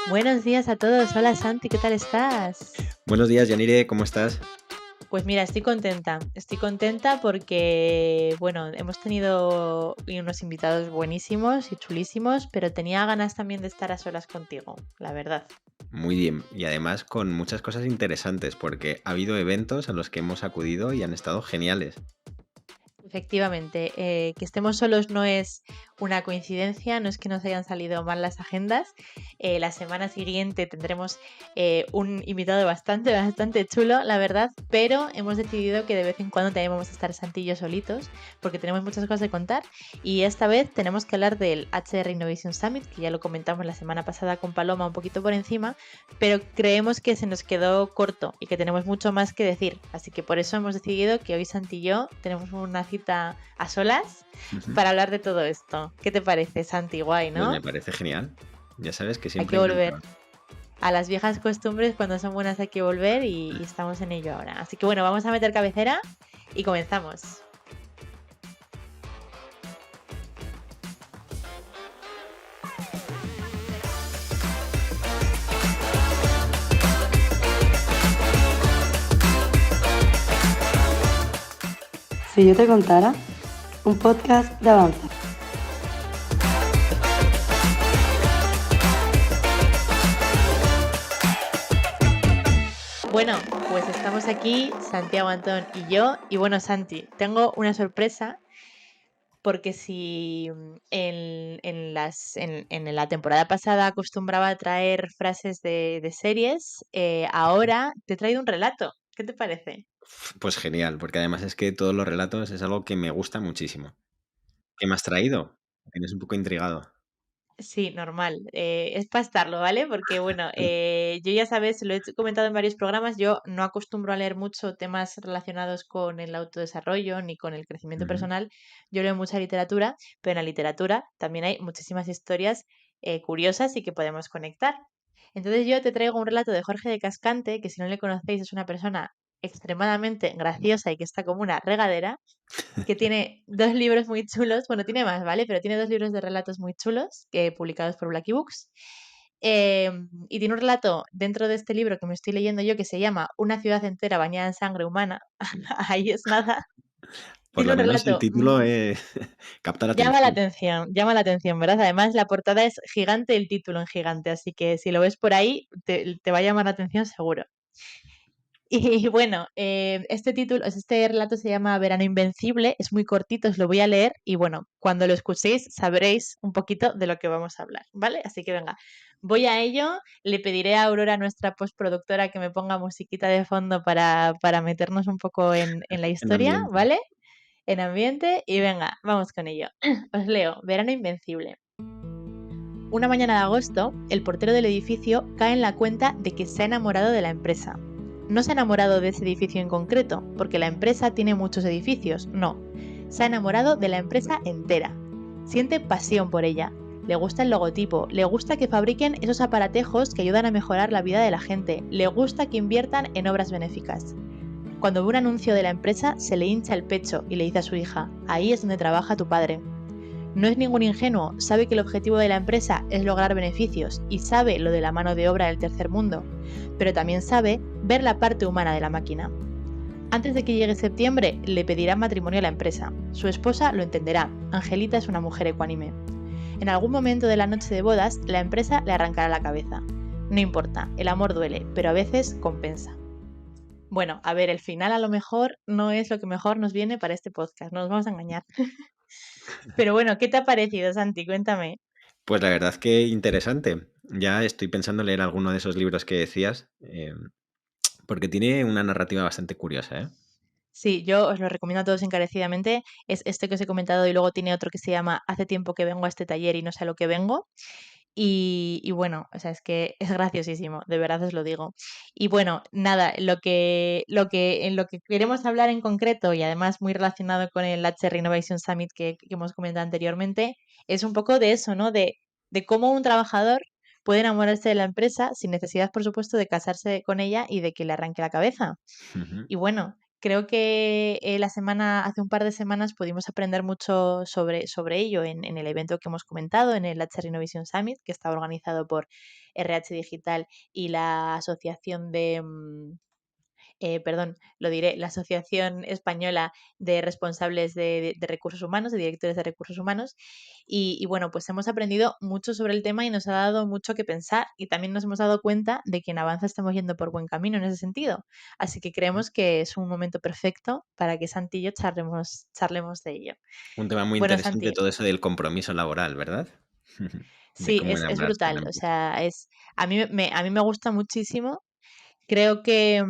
Buenos días a todos. Hola Santi, ¿qué tal estás? Buenos días, Yanire, ¿cómo estás? Pues mira, estoy contenta. Estoy contenta porque, bueno, hemos tenido unos invitados buenísimos y chulísimos, pero tenía ganas también de estar a solas contigo, la verdad. Muy bien, y además con muchas cosas interesantes, porque ha habido eventos a los que hemos acudido y han estado geniales. Efectivamente, que estemos solos no es una coincidencia, no es que nos hayan salido mal las agendas. La semana siguiente tendremos un invitado bastante chulo, la verdad, pero hemos decidido que de vez en cuando también vamos a estar Santi y yo solitos, porque tenemos muchas cosas de contar. Y esta vez tenemos que hablar del HR Innovation Summit, que ya lo comentamos la semana pasada con Paloma un poquito por encima, pero creemos que se nos quedó corto y que tenemos mucho más que decir. Así que por eso hemos decidido que hoy Santi y yo tenemos una cita a solas para hablar de todo esto. ¿Qué te parece, Santi? Guay, Pues ¿no? me parece genial. Ya sabes que Hay siempre que volver encantado. a las viejas costumbres, cuando son buenas hay que volver y estamos en ello ahora. Así que bueno, vamos a meter cabecera y comenzamos. Si yo te contara, un podcast de Avanza. Bueno, pues estamos aquí, Santiago Antón y yo. Y bueno, Santi, tengo una sorpresa porque si en la temporada pasada acostumbraba a traer frases de series, ahora te he traído un relato. ¿Qué te parece? Pues genial, porque además es que todos los relatos es algo que me gusta muchísimo. ¿Qué me has traído? Me tienes un poco intrigado. Sí, normal. Es para estarlo, ¿vale? Porque, bueno, yo ya sabes, lo he comentado en varios programas, yo no acostumbro a leer mucho temas relacionados con el autodesarrollo ni con el crecimiento Ujú. personal. Yo leo mucha literatura, pero en la literatura también hay muchísimas historias curiosas y que podemos conectar. Entonces yo te traigo un relato de Jorge de Cascante, que si no le conocéis es una persona extremadamente graciosa y que está como una regadera, que tiene dos libros muy chulos, bueno, tiene más, ¿vale? Pero tiene dos libros de relatos muy chulos, publicados por Blacky Books. Y tiene un relato dentro de este libro que me estoy leyendo yo que se llama Una ciudad entera bañada en sangre humana. Ahí es nada. Por Tiene lo un menos el relato, título capta la atención. llama la atención, ¿verdad? Además, la portada es gigante, el título en gigante, así que si lo ves por ahí, te va a llamar la atención seguro. Y bueno, este relato se llama Verano Invencible, es muy cortito, os lo voy a leer y bueno, cuando lo escuchéis sabréis un poquito de lo que vamos a hablar, ¿vale? Así que venga, voy a ello, le pediré a Aurora, nuestra postproductora, que me ponga musiquita de fondo para meternos un poco en la En historia, ambiente. ¿vale? En ambiente y venga, vamos con ello. Os leo, Verano Invencible. Una mañana de agosto, el portero del edificio cae en la cuenta de que se ha enamorado de la empresa. No se ha enamorado de ese edificio en concreto, porque la empresa tiene muchos edificios, no. Se ha enamorado de la empresa entera. Siente pasión por ella. Le gusta el logotipo, le gusta que fabriquen esos aparatejos que ayudan a mejorar la vida de la gente, le gusta que inviertan en obras benéficas. Cuando ve un anuncio de la empresa, se le hincha el pecho y le dice a su hija, ahí es donde trabaja tu padre. No es ningún ingenuo, sabe que el objetivo de la empresa es lograr beneficios y sabe lo de la mano de obra del tercer mundo, pero también sabe ver la parte humana de la máquina. Antes de que llegue septiembre, le pedirá matrimonio a la empresa. Su esposa lo entenderá. Angelita es una mujer ecuánime. En algún momento de la noche de bodas, la empresa le arrancará la cabeza. No importa, el amor duele, pero a veces compensa. Bueno, a ver, el final a lo mejor no es lo que mejor nos viene para este podcast, no nos vamos a engañar. Pero bueno, ¿qué te ha parecido, Santi? Cuéntame. Pues la verdad que interesante. Ya estoy pensando en leer alguno de esos libros que decías, porque tiene una narrativa bastante curiosa, ¿eh? Sí, yo os lo recomiendo a todos encarecidamente. Es este que os he comentado y luego tiene otro que se llama Hace tiempo que vengo a este taller y no sé a lo que vengo. Y bueno, o sea, es que es graciosísimo, de verdad os lo digo. Y bueno, nada, en lo que queremos hablar en concreto y además muy relacionado con el HR Innovation Summit que hemos comentado anteriormente, es un poco de eso, ¿no? De cómo un trabajador puede enamorarse de la empresa sin necesidad, por supuesto, de casarse con ella y de que le arranque la cabeza. Ujú. Y bueno, creo que hace un par de semanas pudimos aprender mucho sobre ello en el evento que hemos comentado, en el HR Innovation Summit, que está organizado por RH Digital y la asociación perdón, lo diré, la Asociación Española de Responsables de Recursos Humanos, de Directores de Recursos Humanos. Y bueno, pues hemos aprendido mucho sobre el tema y nos ha dado mucho que pensar. Y también nos hemos dado cuenta de que en Avanza estamos yendo por buen camino en ese sentido. Así que creemos que es un momento perfecto para que Santi y yo charlemos de ello. Un tema muy Bueno, interesante Santi, todo eso del compromiso laboral, ¿verdad? De sí, cómo es enamorarse de brutal. una O empresa. sea, a mí me gusta muchísimo. Creo que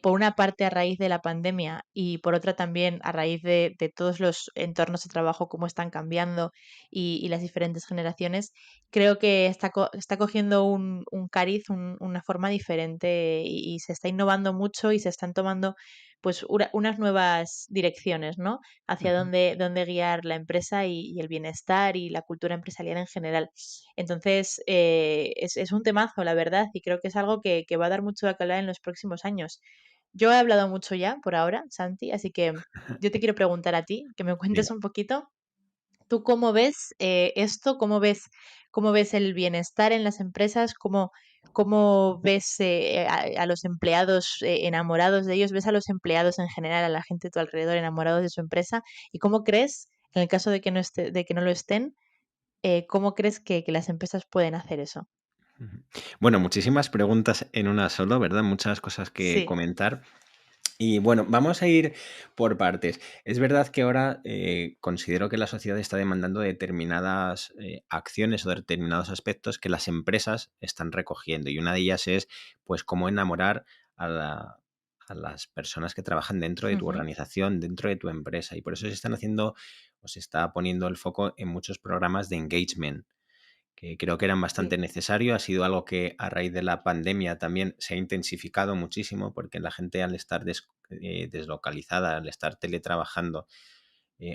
por una parte a raíz de la pandemia y por otra también a raíz de todos los entornos de trabajo, cómo están cambiando y las diferentes generaciones, creo que está cogiendo un cariz, una forma diferente y se está innovando mucho y se están tomando pues unas nuevas direcciones, ¿no? Hacia Ujú. dónde guiar la empresa y el bienestar y la cultura empresarial en general. Entonces, es un temazo, la verdad, y creo que es algo que va a dar mucho de qué hablar en los próximos años. Yo he hablado mucho ya por ahora, Santi, así que yo te quiero preguntar a ti, que me cuentes Dime. un poquito. ¿Tú cómo ves esto? Cómo ves el bienestar en las empresas? ¿Cómo ves a los empleados enamorados de ellos? ¿Ves a los empleados en general, a la gente a tu alrededor enamorados de su empresa? ¿Y cómo crees, en el caso de que no lo estén, cómo crees que las empresas pueden hacer eso? Ujú. Bueno, muchísimas preguntas en una solo, ¿verdad? Muchas cosas que Sí, comentar. Y bueno, vamos a ir por partes. Es verdad que ahora considero que la sociedad está demandando determinadas acciones o determinados aspectos que las empresas están recogiendo. Y una de ellas es, pues, cómo enamorar a, a las personas que trabajan dentro de tu ujú, organización, dentro de tu empresa. Y por eso se están haciendo o se está poniendo el foco en muchos programas de engagement que creo que eran bastante sí, necesarios. Ha sido algo que a raíz de la pandemia también se ha intensificado muchísimo porque la gente al estar deslocalizada, al estar teletrabajando,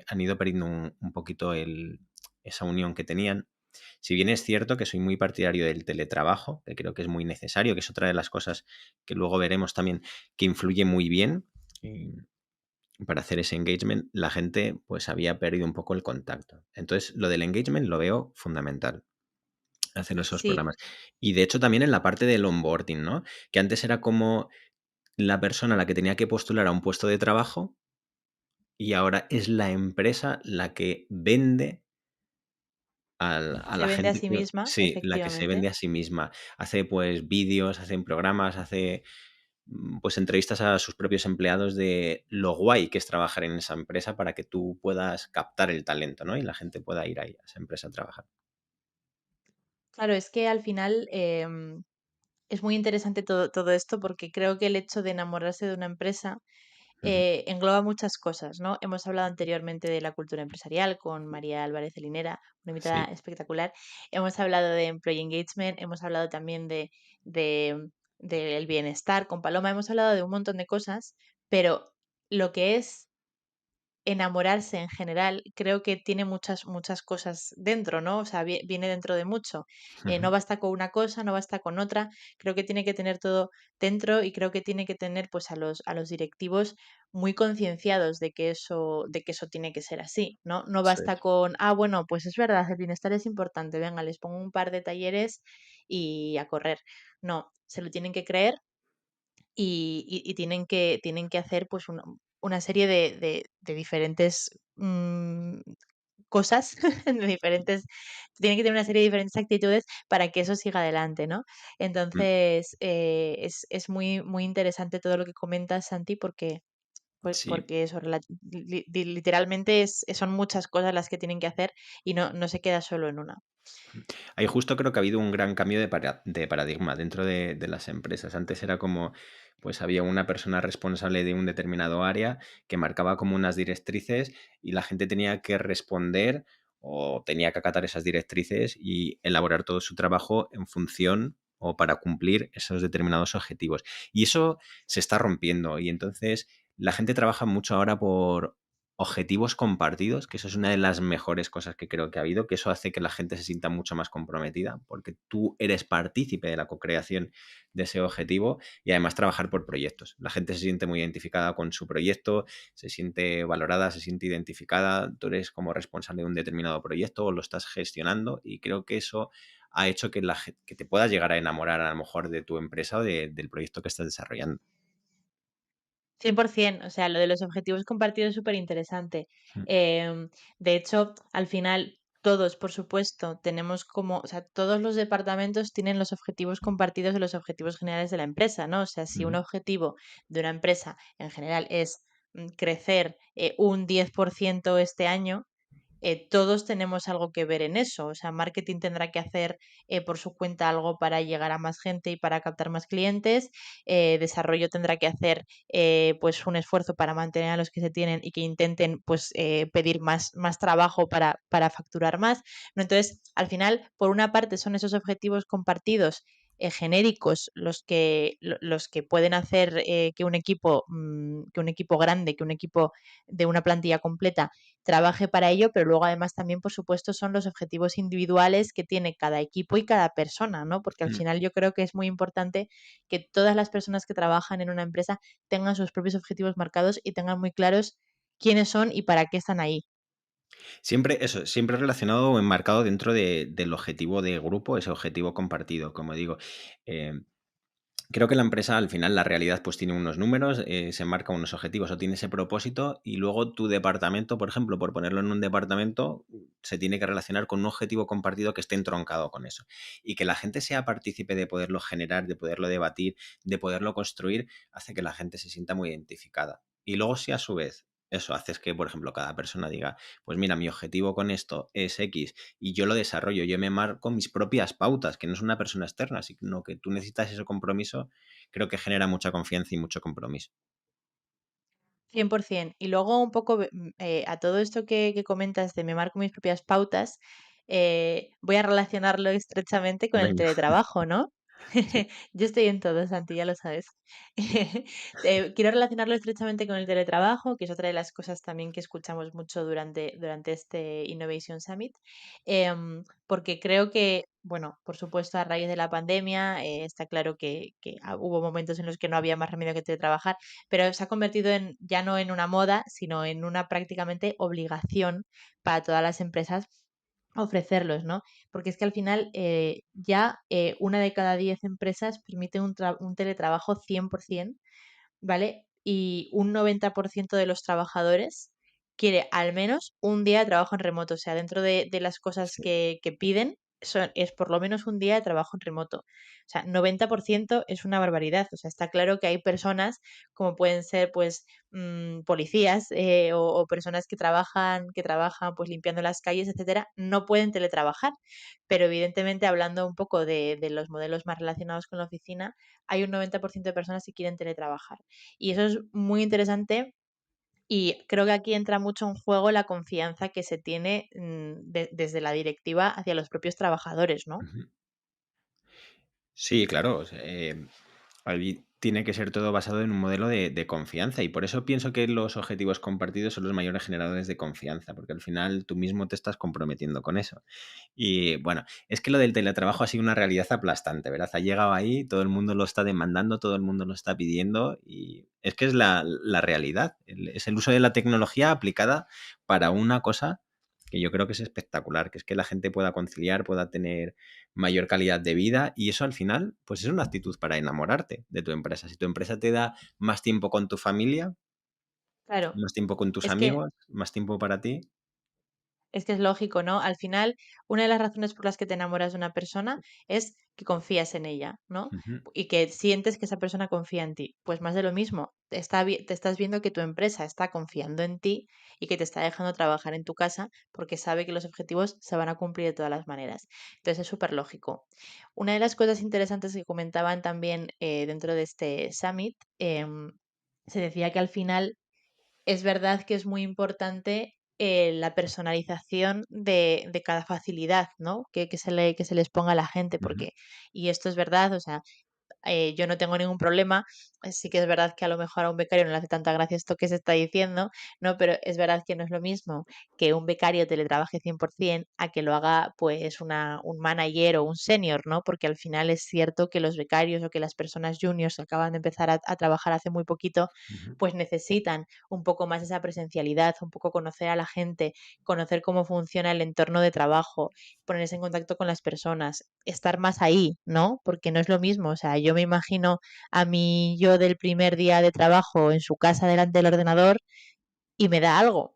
han ido perdiendo un poquito esa unión que tenían. Si bien es cierto que soy muy partidario del teletrabajo, que creo que es muy necesario, que es otra de las cosas que luego veremos también que influye muy bien para hacer ese engagement, la gente pues había perdido un poco el contacto. Entonces, lo del engagement lo veo fundamental hacer esos sí. programas. Y de hecho también en la parte del onboarding, ¿no? Que antes era como la persona la que tenía que postular a un puesto de trabajo y ahora es la empresa la que vende a Se la vende a gente sí que... misma, Sí, la que se efectivamente. vende a sí misma. Hace pues vídeos, hacen programas, hace pues entrevistas a sus propios empleados de lo guay que es trabajar en esa empresa para que tú puedas captar el talento, ¿no? Y la gente pueda ir ahí a esa empresa a trabajar. Claro, es que al final es muy interesante todo esto porque creo que el hecho de enamorarse de una empresa Ujú. engloba muchas cosas, ¿no? Hemos hablado anteriormente de la cultura empresarial con María Álvarez de Linera, una invitada Sí. espectacular. Hemos hablado de employee engagement, hemos hablado también de, del bienestar con Paloma, hemos hablado de un montón de cosas, pero lo que es enamorarse en general, creo que tiene muchas cosas dentro, ¿no? O sea, viene dentro de mucho. No Ujú. basta con una cosa, no basta con otra. Creo que tiene que tener todo dentro y creo que tiene que tener pues a los directivos muy concienciados de que eso tiene que ser así, ¿no? No Eso basta es. con, bueno, pues es verdad, el bienestar es importante, venga, les pongo un par de talleres y a correr. No, se lo tienen que creer y tienen que hacer pues una serie de diferentes cosas, de diferentes, tienen que tener una serie de diferentes actitudes para que eso siga adelante, ¿no? Mm. Entonces, es muy interesante todo lo que comentas, Santi, porque, Sí. porque eso, literalmente son muchas cosas las que tienen que hacer y no se queda solo en una. Ahí justo creo que ha habido un gran cambio de paradigma dentro de las empresas. Antes era como, pues había una persona responsable de un determinado área que marcaba como unas directrices y la gente tenía que responder o tenía que acatar esas directrices y elaborar todo su trabajo en función o para cumplir esos determinados objetivos. Y eso se está rompiendo y entonces la gente trabaja mucho ahora objetivos compartidos, que eso es una de las mejores cosas que creo que ha habido, que eso hace que la gente se sienta mucho más comprometida, porque tú eres partícipe de la co-creación de ese objetivo y además trabajar por proyectos. La gente se siente muy identificada con su proyecto, se siente valorada, se siente identificada, tú eres como responsable de un determinado proyecto o lo estás gestionando y creo que eso ha hecho que, que te puedas llegar a enamorar a lo mejor de tu empresa o del proyecto que estás desarrollando. 100%, o sea, lo de los objetivos compartidos es súper interesante. Mm. De hecho, al final, todos, por supuesto, tenemos como, o sea, todos los departamentos tienen los objetivos compartidos de los objetivos generales de la empresa, ¿no? O sea, si un Ujú. objetivo de una empresa en general es crecer un 10% este año, todos tenemos algo que ver en eso. O sea, marketing tendrá que hacer por su cuenta algo para llegar a más gente y para captar más clientes. Desarrollo tendrá que hacer pues un esfuerzo para mantener a los que se tienen y que intenten pues pedir más trabajo para facturar más, ¿no? Entonces, al final, por una parte son esos objetivos compartidos genéricos los que pueden hacer que un equipo grande, que un equipo de una plantilla completa trabaje para ello, pero luego además también, por supuesto, son los objetivos individuales que tiene cada equipo y cada persona, ¿no? Porque al Mm. final yo creo que es muy importante que todas las personas que trabajan en una empresa tengan sus propios objetivos marcados y tengan muy claros quiénes son y para qué están ahí. Siempre eso, siempre relacionado o enmarcado dentro del objetivo de grupo, ese objetivo compartido, como digo. Eh, Creo que la empresa, al final, la realidad, pues tiene unos números, se marca unos objetivos o tiene ese propósito y luego tu departamento, por ejemplo, por ponerlo en un departamento, se tiene que relacionar con un objetivo compartido que esté entroncado con eso. Y que la gente sea partícipe de poderlo generar, de poderlo debatir, de poderlo construir, hace que la gente se sienta muy identificada. Y luego si a su vez eso haces que, por ejemplo, cada persona diga, pues mira, mi objetivo con esto es X y yo lo desarrollo, yo me marco mis propias pautas, que no es una persona externa, sino que tú necesitas ese compromiso, creo que genera mucha confianza y mucho compromiso. 100%. Y luego un poco a todo esto que comentas de me marco mis propias pautas, voy a relacionarlo estrechamente con el Venga, teletrabajo, ¿no? sí. Yo estoy en todo, Santi, ya lo sabes. Quiero relacionarlo estrechamente con el teletrabajo, que es otra de las cosas también que escuchamos mucho durante este Innovation Summit, porque creo que, bueno, por supuesto, a raíz de la pandemia, está claro que hubo momentos en los que no había más remedio que teletrabajar, pero se ha convertido en, ya no en una moda, sino en una prácticamente obligación para todas las empresas ofrecerlos, ¿no? Porque es que al final ya una de cada 10 empresas permite un teletrabajo 100%, ¿vale? Y un 90% de los trabajadores quiere al menos un día de trabajo en remoto. O sea, dentro de las cosas Sí. que piden es por lo menos un día de trabajo en remoto. O sea, 90% es una barbaridad. O sea, está claro que hay personas como pueden ser pues policías o personas que trabajan pues limpiando las calles, etcétera, no pueden teletrabajar. Pero evidentemente hablando un poco de los modelos más relacionados con la oficina, hay un 90% de personas que quieren teletrabajar. Y eso es muy interesante y creo que aquí entra mucho en juego la confianza que se tiene desde la directiva hacia los propios trabajadores, ¿no? Ujú. Sí, claro. O sea, ahí tiene que ser todo basado en un modelo de confianza y por eso pienso que los objetivos compartidos son los mayores generadores de confianza, porque al final tú mismo te estás comprometiendo con eso. Y bueno, es que lo del teletrabajo ha sido una realidad aplastante, ¿verdad? Ha llegado ahí, todo el mundo lo está demandando, todo el mundo lo está pidiendo y es que es la realidad. Es el uso de la tecnología aplicada para una cosa que yo creo que es espectacular, que es que la gente pueda conciliar, pueda tener mayor calidad de vida y eso al final, pues es una actitud para enamorarte de tu empresa. Si tu empresa te da más tiempo con tu familia, Claro, más tiempo con tus es que amigos, más tiempo para ti. Es que es lógico, ¿no? Al final, una de las razones por las que te enamoras de una persona es que confías en ella, ¿no? Ujú. Y que sientes que esa persona confía en ti. Pues más de lo mismo, te estás viendo que tu empresa está confiando en ti y que te está dejando trabajar en tu casa porque sabe que los objetivos se van a cumplir de todas las maneras. Entonces es súper lógico. Una de las cosas interesantes que comentaban también dentro de este summit, se decía que al final es verdad que es muy importante la personalización de cada facilidad, ¿no? Que se les ponga a la gente, Ujú. porque, y esto es verdad, o sea, yo no tengo ningún problema. Sí que es verdad que a lo mejor a un becario no le hace tanta gracia esto que se está diciendo, ¿no? Pero es verdad que no es lo mismo que un becario teletrabaje 100% a que lo haga pues un manager o un senior, ¿no? Porque al final es cierto que los becarios o que las personas juniors que acaban de empezar a trabajar hace muy poquito, Ujú. pues necesitan un poco más esa presencialidad, un poco conocer a la gente, conocer cómo funciona el entorno de trabajo, ponerse en contacto con las personas, estar más ahí, ¿no? Porque no es lo mismo, o sea, yo me imagino a mí yo del primer día de trabajo en su casa delante del ordenador y me da algo.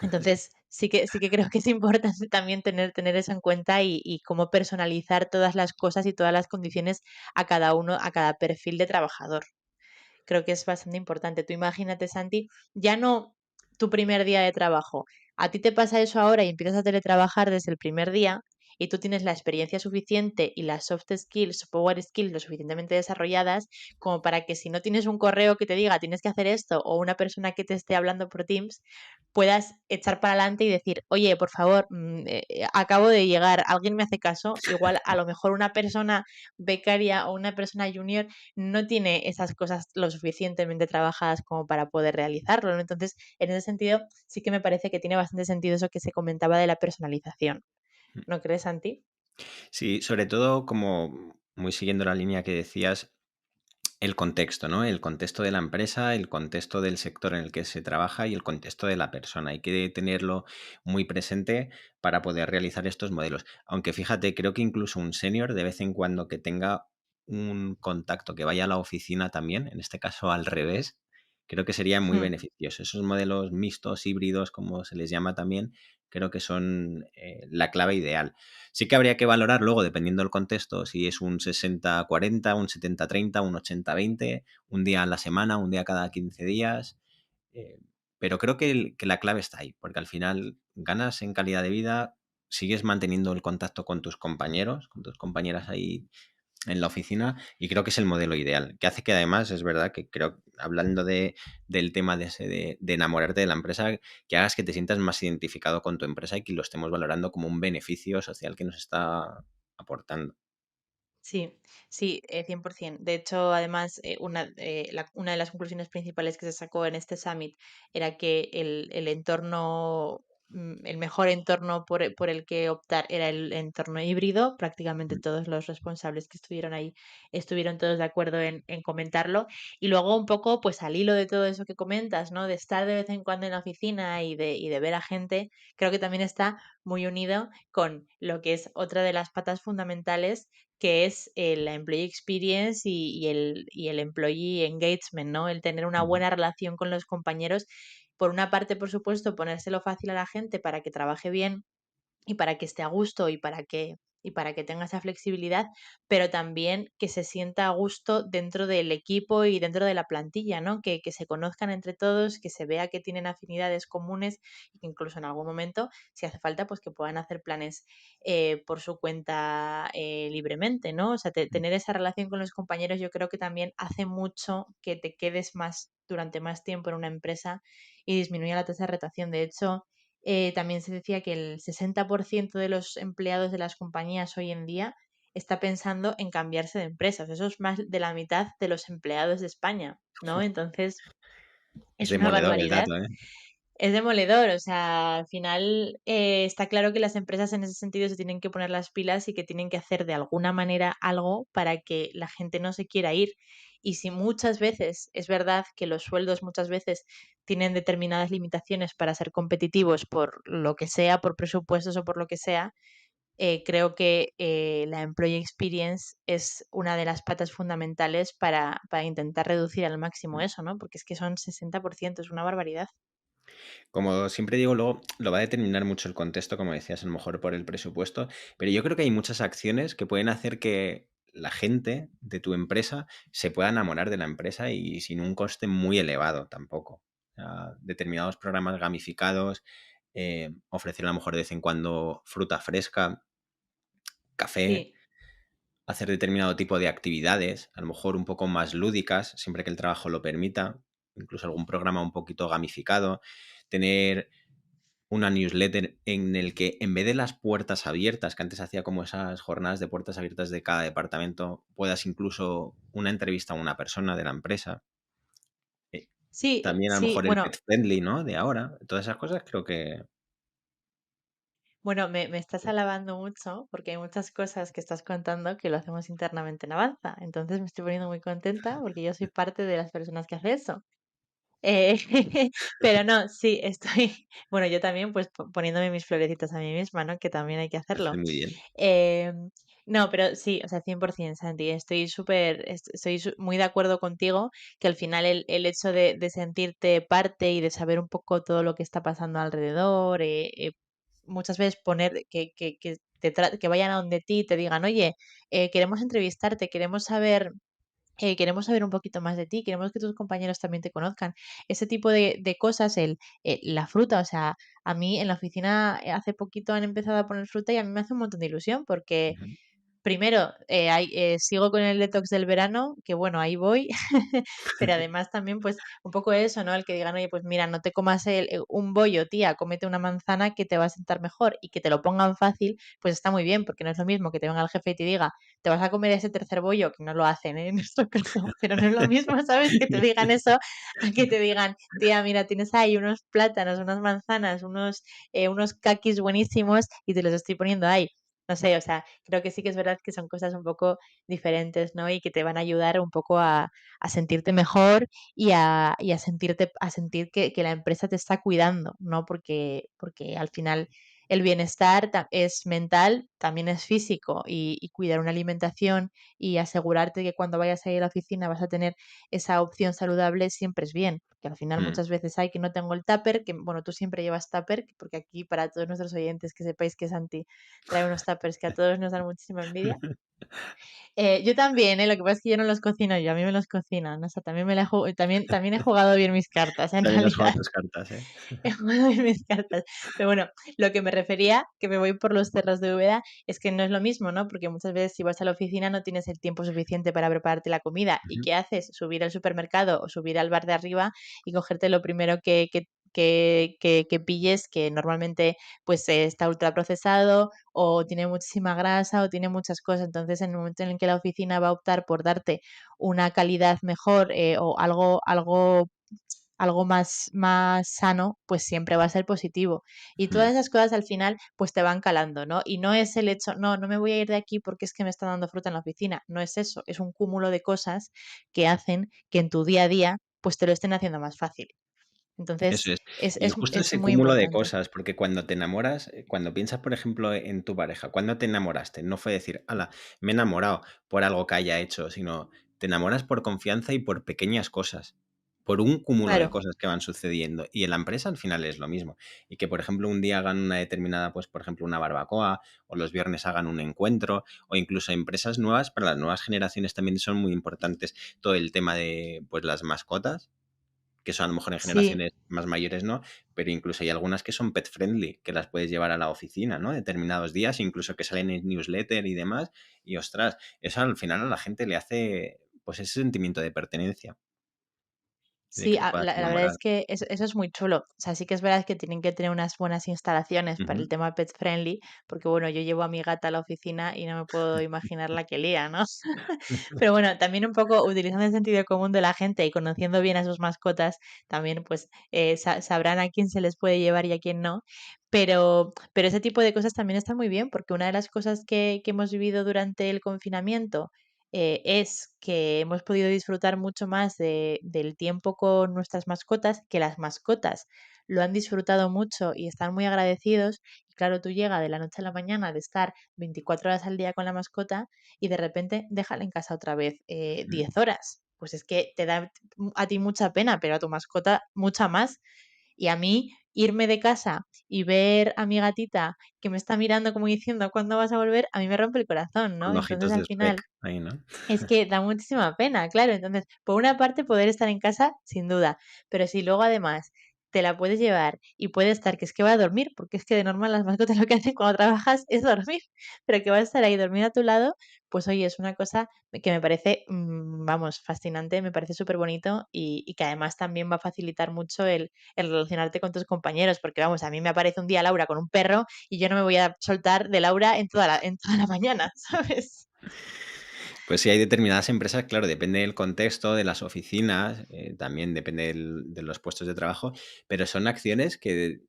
Entonces, sí que creo que es importante también tener eso en cuenta y cómo personalizar todas las cosas y todas las condiciones a cada uno, a cada perfil de trabajador. Creo que es bastante importante. Tú imagínate, Santi, ya no tu primer día de trabajo. A ti te pasa eso ahora y empiezas a teletrabajar desde el primer día y tú tienes la experiencia suficiente y las soft skills, power skills lo suficientemente desarrolladas como para que si no tienes un correo que te diga tienes que hacer esto o una persona que te esté hablando por Teams, puedas echar para adelante y decir, oye, por favor, acabo de llegar, alguien me hace caso, igual a lo mejor una persona becaria o una persona junior no tiene esas cosas lo suficientemente trabajadas como para poder realizarlo, ¿no? Entonces, en ese sentido, sí que me parece que tiene bastante sentido eso que se comentaba de la personalización. ¿No crees, Santi? Sí, sobre todo como muy siguiendo la línea que decías, el contexto, ¿no? El contexto de la empresa, el contexto del sector en el que se trabaja y el contexto de la persona. Hay que tenerlo muy presente para poder realizar estos modelos. Aunque fíjate, creo que incluso un senior de vez en cuando que tenga un contacto, que vaya a la oficina también, en este caso al revés, creo que sería muy Hmm. beneficioso. Esos modelos mixtos, híbridos, como se les llama también, creo que son la clave ideal. Sí que habría que valorar luego, dependiendo del contexto, si es un 60-40, un 70-30, un 80-20, un día a la semana, un día cada 15 días. eh, pero creo que, que la clave está ahí, porque al final ganas en calidad de vida, sigues manteniendo el contacto con tus compañeros, con tus compañeras ahí en la oficina, y creo que es el modelo ideal, que hace que además, es verdad que creo, hablando del tema de enamorarte de la empresa, que hagas que te sientas más identificado con tu empresa y que lo estemos valorando como un beneficio social que nos está aportando. Sí, sí, 100%. De hecho, además, una de las conclusiones principales que se sacó en este summit era que el entorno, el mejor entorno por el que optar era el entorno híbrido. Prácticamente Mm. todos los responsables que estuvieron ahí estuvieron todos de acuerdo en comentarlo. Y luego un poco, pues al hilo de todo eso que comentas, ¿no? De estar de vez en cuando en la oficina y de ver a gente, creo que también está muy unido con lo que es otra de las patas fundamentales que es la employee experience y el employee engagement, ¿no? El tener una Ujú. buena relación con los compañeros. Por una parte, por supuesto, ponérselo fácil a la gente para que trabaje bien y para que esté a gusto y para que tenga esa flexibilidad, pero también que se sienta a gusto dentro del equipo y dentro de la plantilla, ¿no? Que se conozcan entre todos, que se vea que tienen afinidades comunes y que incluso en algún momento, si hace falta, pues que puedan hacer planes por su cuenta libremente, ¿no? O sea, tener esa relación con los compañeros yo creo que también hace mucho que te quedes más durante más tiempo en una empresa y disminuye la tasa de rotación. De hecho, también se decía que el 60% de los empleados de las compañías hoy en día está pensando en cambiarse de empresas. Eso es más de la mitad de los empleados de España, ¿no? Entonces, Es es una demoledor el barbaridad. dato, ¿eh? Es demoledor, o sea, al final está claro que las empresas en ese sentido se tienen que poner las pilas y que tienen que hacer de alguna manera algo para que la gente no se quiera ir. Y si muchas veces es verdad que los sueldos muchas veces tienen determinadas limitaciones para ser competitivos por lo que sea, por presupuestos o por lo que sea, creo que la employee experience es una de las patas fundamentales para intentar reducir al máximo eso, ¿no? Porque es que son 60%, es una barbaridad. Como siempre digo, luego lo va a determinar mucho el contexto, como decías, a lo mejor por el presupuesto, pero yo creo que hay muchas acciones que pueden hacer que la gente de tu empresa se pueda enamorar de la empresa y sin un coste muy elevado tampoco. O sea, determinados programas gamificados, ofrecer a lo mejor de vez en cuando fruta fresca, café, Sí. hacer determinado tipo de actividades, a lo mejor un poco más lúdicas, siempre que el trabajo lo permita, incluso algún programa un poquito gamificado, tener una newsletter en el que en vez de las puertas abiertas, que antes hacía como esas jornadas de puertas abiertas de cada departamento, puedas incluso una entrevista a una persona de la empresa. Sí, También a lo sí, mejor el bueno, pet friendly, ¿no? De ahora. Todas esas cosas creo que... bueno, me estás alabando mucho porque hay muchas cosas que estás contando que lo hacemos internamente en Avanza. Entonces me estoy poniendo muy contenta porque yo soy parte de las personas que hace eso. Eh, pero no, sí, estoy, bueno, yo también pues poniéndome mis florecitas a mí misma, ¿no? Que también hay que Hace hacerlo. muy bien. No, pero sí, o sea, 100%, Santi, estoy muy de acuerdo contigo que al final el hecho de sentirte parte y de saber un poco todo lo que está pasando alrededor, muchas veces poner que vayan a donde ti y te digan, oye, queremos entrevistarte, queremos saber un poquito más de ti, queremos que tus compañeros también te conozcan. Ese tipo de cosas, la fruta, o sea, a mí en la oficina hace poquito han empezado a poner fruta y a mí me hace un montón de ilusión porque Ujú. primero, sigo con el detox del verano, que bueno, ahí voy, pero además también pues un poco eso, ¿no? El que digan, oye, pues mira, no te comas un bollo, tía, cómete una manzana que te va a sentar mejor y que te lo pongan fácil, pues está muy bien, porque no es lo mismo que te venga el jefe y te diga, te vas a comer ese tercer bollo, que no lo hacen, ¿eh? En nuestro caso, pero no es lo mismo, ¿sabes? Que te digan eso, a que te digan, tía, mira, tienes ahí unos plátanos, unas manzanas, unos kakis buenísimos y te los estoy poniendo ahí. No sé, o sea, creo que sí que es verdad que son cosas un poco diferentes, ¿no? Y que te van a ayudar un poco a sentirte mejor a sentir que la empresa te está cuidando, ¿no? Porque al final el bienestar es mental, también es físico y cuidar una alimentación y asegurarte que cuando vayas a ir a la oficina vas a tener esa opción saludable siempre es bien. Porque al final Mm. muchas veces hay que no tengo el tupper, que bueno, tú siempre llevas tupper, porque aquí para todos nuestros oyentes que sepáis que Santi trae unos tuppers que a todos nos dan muchísima envidia. Yo también, lo que pasa es que yo no los cocino yo, a mí me los cocinan, ¿no? O sea, también he jugado bien mis cartas, en También has jugado realidad. tus cartas, ¿eh? He jugado bien mis cartas. Pero bueno, lo que me refería, que me voy por los cerros de Úbeda, es que no es lo mismo, ¿no? Porque muchas veces si vas a la oficina no tienes el tiempo suficiente para prepararte la comida. ¿Y Ujú. qué haces? Subir al supermercado o subir al bar de arriba y cogerte lo primero que pilles, que normalmente pues está ultraprocesado o tiene muchísima grasa o tiene muchas cosas. Entonces, en el momento en el que la oficina va a optar por darte una calidad mejor o algo más sano, pues siempre va a ser positivo. Y Mm. todas esas cosas al final, pues te van calando, ¿no? Y no es el hecho, no, no me voy a ir de aquí porque es que me está dando fruta en la oficina. No es eso, es un cúmulo de cosas que hacen que en tu día a día, pues te lo estén haciendo más fácil. Entonces, Eso es. es, Y es, justo es ese muy cúmulo de importante. cosas, porque cuando te enamoras, cuando piensas, por ejemplo, en tu pareja, ¿cuándo te enamoraste? No fue decir, ala, me he enamorado por algo que haya hecho, sino te enamoras por confianza y por pequeñas cosas, por un cúmulo de Claro, cosas que van sucediendo. Y en la empresa al final es lo mismo. Y que, por ejemplo, un día hagan una determinada, pues, por ejemplo, una barbacoa, o los viernes hagan un encuentro, o incluso empresas nuevas, para las nuevas generaciones también son muy importantes todo el tema de, pues, las mascotas que son a lo mejor en sí. generaciones más mayores, ¿no? Pero incluso hay algunas que son pet friendly, que las puedes llevar a la oficina, ¿no? Determinados días, incluso que salen en newsletter y demás. Y ostras, eso al final a la gente le hace pues ese sentimiento de pertenencia, de Sí, que te puedas la verdad enamorar. es que eso es muy chulo. O sea, sí que es verdad que tienen que tener unas buenas instalaciones para el Ujú. tema pet friendly, porque bueno, yo llevo a mi gata a la oficina y no me puedo imaginar la que lía, ¿no? Pero bueno, también un poco utilizando el sentido común de la gente y conociendo bien a sus mascotas, también pues sabrán a quién se les puede llevar y a quién no. Pero ese tipo de cosas también está muy bien, porque una de las cosas que hemos vivido durante el confinamiento es que hemos podido disfrutar mucho más del tiempo con nuestras mascotas, que las mascotas lo han disfrutado mucho y están muy agradecidos. Y claro, tú llegas de la noche a la mañana de estar 24 horas al día con la mascota y de repente déjala en casa otra vez Mm. 10 horas. Pues es que te da a ti mucha pena, pero a tu mascota mucha más. Y a mí irme de casa y ver a mi gatita que me está mirando como diciendo ¿cuándo vas a volver? A mí me rompe el corazón, ¿no? Con Entonces ojitos de al Shrek final ahí, ¿no? es que da muchísima pena, claro. Entonces, por una parte, poder estar en casa, sin duda. Pero si luego además te la puedes llevar y puede estar, que es que va a dormir, porque es que de normal las mascotas lo que hacen cuando trabajas es dormir, pero que va a estar ahí dormir a tu lado, pues oye, es una cosa que me parece, vamos, fascinante, me parece súper bonito y que además también va a facilitar mucho el relacionarte con tus compañeros, porque vamos, a mí me aparece un día Laura con un perro y yo no me voy a soltar de Laura en toda la mañana, ¿sabes? Pues sí, hay determinadas empresas, claro, depende del contexto, de las oficinas, también depende de los puestos de trabajo, pero son acciones que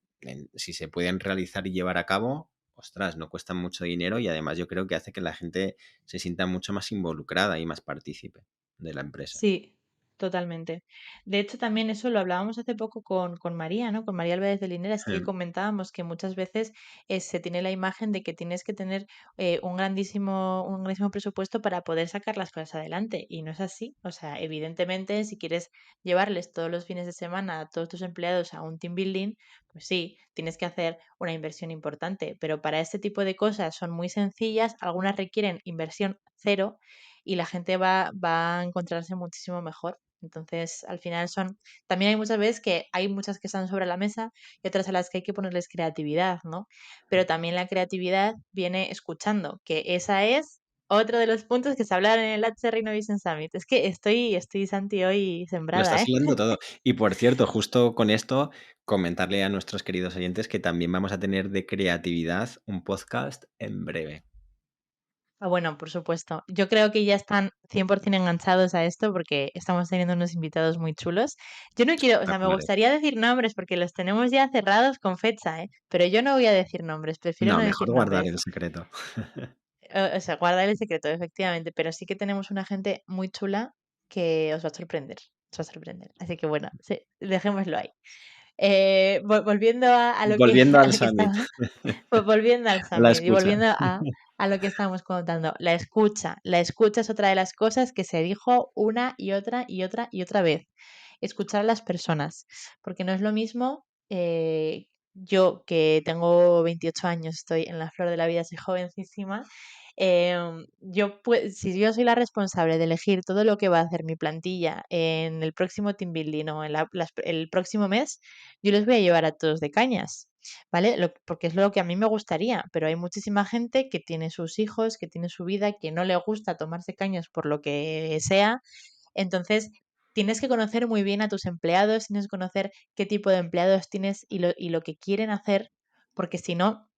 si se pueden realizar y llevar a cabo, ostras, no cuestan mucho dinero y además yo creo que hace que la gente se sienta mucho más involucrada y más partícipe de la empresa. Sí, totalmente. De hecho, también eso lo hablábamos hace poco con María, ¿no? Con María Álvarez de Linera, sí que Mm. comentábamos que muchas veces se tiene la imagen de que tienes que tener un grandísimo presupuesto para poder sacar las cosas adelante. Y no es así. O sea, evidentemente, si quieres llevarles todos los fines de semana a todos tus empleados a un team building, pues sí, tienes que hacer una inversión importante. Pero para este tipo de cosas son muy sencillas, algunas requieren inversión cero y la gente va a encontrarse muchísimo mejor. Entonces, al final también hay muchas veces que hay muchas que están sobre la mesa y otras a las que hay que ponerles creatividad, ¿no? Pero también la creatividad viene escuchando, que esa es otro de los puntos que se hablan en el HCR Innovation Summit. Es que estoy Santi hoy Lo sembrada, estás ¿eh? hilando todo. Y por cierto, justo con esto, comentarle a nuestros queridos oyentes que también vamos a tener de creatividad un podcast en breve. Ah, bueno, por supuesto. Yo creo que ya están 100% enganchados a esto porque estamos teniendo unos invitados muy chulos. Yo no quiero, o sea, me Espectaculares. gustaría decir nombres porque los tenemos ya cerrados con fecha, ¿eh? Pero yo no voy a decir nombres, prefiero No, no mejor decir guardar nombres. el secreto. O sea, guardar el secreto, efectivamente, pero sí que tenemos una gente muy chula que os va a sorprender, os va a sorprender. Así que bueno, sí, dejémoslo ahí. Volviendo a lo que, Volviendo a al lo que summit, estaba. Pues volviendo al a la summit y escucha. volviendo a lo que estábamos contando, la escucha. La escucha es otra de las cosas que se dijo una y otra y otra y otra vez. Escuchar a las personas, porque no es lo mismo yo que tengo 28 años, estoy en la flor de la vida, soy jovencísima. Si yo soy la responsable de elegir todo lo que va a hacer mi plantilla en el próximo team building o el próximo mes, yo les voy a llevar a todos de cañas. ¿Vale? Porque es lo que a mí me gustaría, pero hay muchísima gente que tiene sus hijos, que tiene su vida, que no le gusta tomarse cañas por lo que sea. Entonces, tienes que conocer muy bien a tus empleados, tienes que conocer qué tipo de empleados tienes y lo que quieren hacer, porque si no,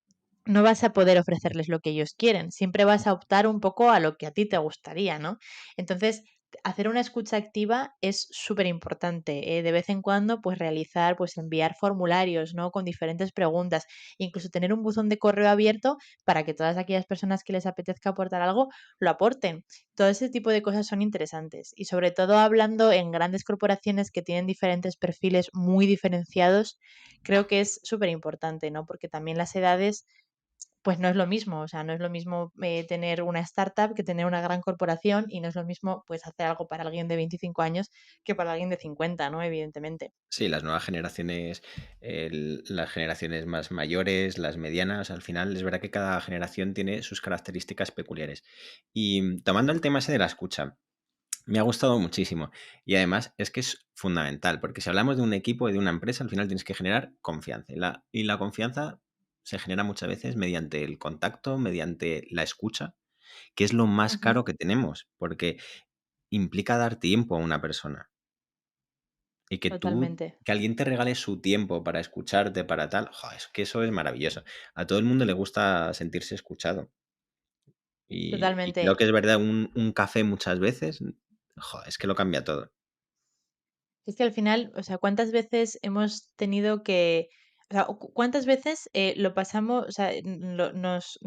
no vas a poder ofrecerles lo que ellos quieren. Siempre vas a optar un poco a lo que a ti te gustaría, ¿no? Entonces, hacer una escucha activa es súper importante. De vez en cuando, pues realizar, pues enviar formularios, ¿no? Con diferentes preguntas. Incluso tener un buzón de correo abierto para que todas aquellas personas que les apetezca aportar algo lo aporten. Todo ese tipo de cosas son interesantes. Y sobre todo hablando en grandes corporaciones que tienen diferentes perfiles muy diferenciados, creo que es súper importante, ¿no? Porque también las edades pues no es lo mismo, o sea, no es lo mismo tener una startup que tener una gran corporación y no es lo mismo pues hacer algo para alguien de 25 años que para alguien de 50, ¿no? Evidentemente. Sí, las nuevas generaciones, las generaciones más mayores, las medianas, al final es verdad que cada generación tiene sus características peculiares. Y tomando el tema ese de la escucha, me ha gustado muchísimo. Y además es que es fundamental, porque si hablamos de un equipo y de una empresa, al final tienes que generar confianza. Y la confianza se genera muchas veces mediante el contacto, mediante la escucha, que es lo más Ujú. caro que tenemos, porque implica dar tiempo a una persona. Y Totalmente, que alguien te regale su tiempo para escucharte, para tal, es que eso es maravilloso. A todo el mundo le gusta sentirse escuchado. Y creo totalmente. que es verdad, un café muchas veces, es que lo cambia todo. Es que al final, o sea, ¿cuántas veces hemos tenido que, o sea, cuántas veces lo pasamos, o sea, nos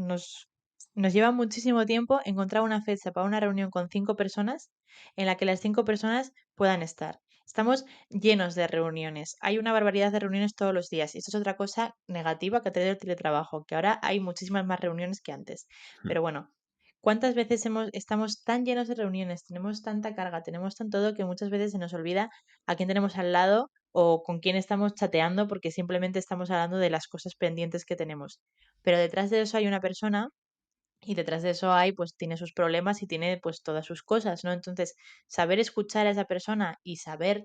lleva muchísimo tiempo encontrar una fecha para una reunión con 5 personas en la que las 5 personas puedan estar? Estamos llenos de reuniones. Hay una barbaridad de reuniones todos los días. Y esto es otra cosa negativa que ha traído el teletrabajo, que ahora hay muchísimas más reuniones que antes. Pero bueno, ¿cuántas veces estamos tan llenos de reuniones, tenemos tanta carga, tenemos tan todo que muchas veces se nos olvida a quién tenemos al lado o con quién estamos chateando porque simplemente estamos hablando de las cosas pendientes que tenemos? Pero detrás de eso hay una persona y detrás de eso pues tiene sus problemas y tiene pues todas sus cosas, ¿no? Entonces, saber escuchar a esa persona y saber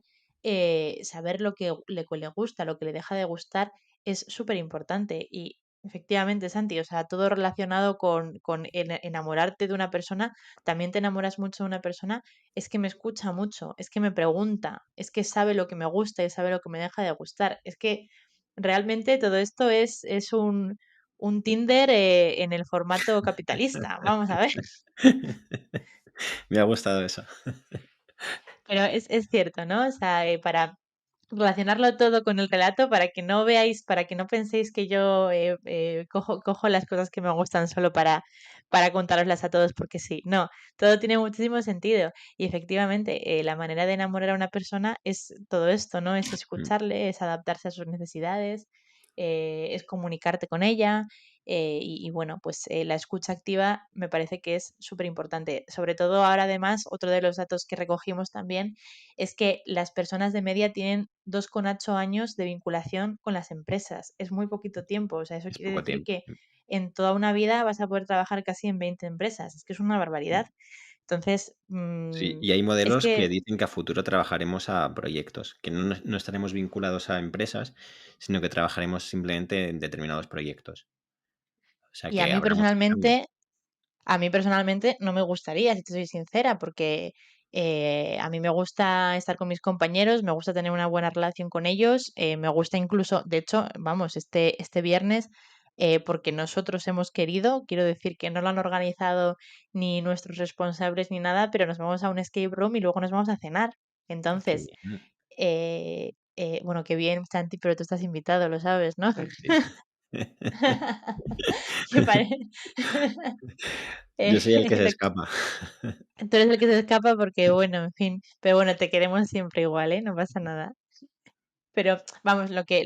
saber lo que le gusta, lo que le deja de gustar, es súper importante. Y efectivamente, Santi, o sea, todo relacionado con enamorarte de una persona, también te enamoras mucho de una persona, es que me escucha mucho, es que me pregunta, es que sabe lo que me gusta y sabe lo que me deja de gustar. Es que realmente todo esto es un Tinder en el formato capitalista. Vamos a ver. Me ha gustado eso. Pero es cierto, ¿no? O sea, para relacionarlo todo con el relato, para que no veáis, para que no penséis que yo cojo las cosas que me gustan solo para contároslas a todos porque sí. No, todo tiene muchísimo sentido. Y efectivamente, la manera de enamorar a una persona es todo esto, ¿no? Es Mm, escucharle, es adaptarse a sus necesidades, es comunicarte con ella. Y bueno, pues la escucha activa me parece que es súper importante. Sobre todo ahora, además, otro de los datos que recogimos también es que las personas de media tienen 2,8 años de vinculación con las empresas. Es muy poquito tiempo. O sea, eso Es quiere poco decir tiempo. que en toda una vida vas a poder trabajar casi en 20 empresas. Es que es una barbaridad. Entonces, Sí, y hay es modelos que que, dicen que a futuro trabajaremos a proyectos, que no estaremos vinculados a empresas, sino que trabajaremos simplemente en determinados proyectos. O sea y a que mí habrá muchos cambios. personalmente, a mí personalmente no me gustaría, si te soy sincera, porque a mí me gusta estar con mis compañeros, me gusta tener una buena relación con ellos, me gusta incluso, de hecho, vamos, este viernes, porque nosotros hemos querido, quiero decir que no lo han organizado ni nuestros responsables ni nada, pero nos vamos a un escape room y luego nos vamos a cenar. Qué Entonces, bien. bueno, qué bien, Santi, pero tú estás invitado, lo sabes, ¿no? Sí, sí. Que pare- Yo soy el que se lo escapa. Tú eres el que se escapa porque, bueno, en fin, pero bueno, te queremos siempre igual, ¿eh? No pasa nada. Pero vamos, lo que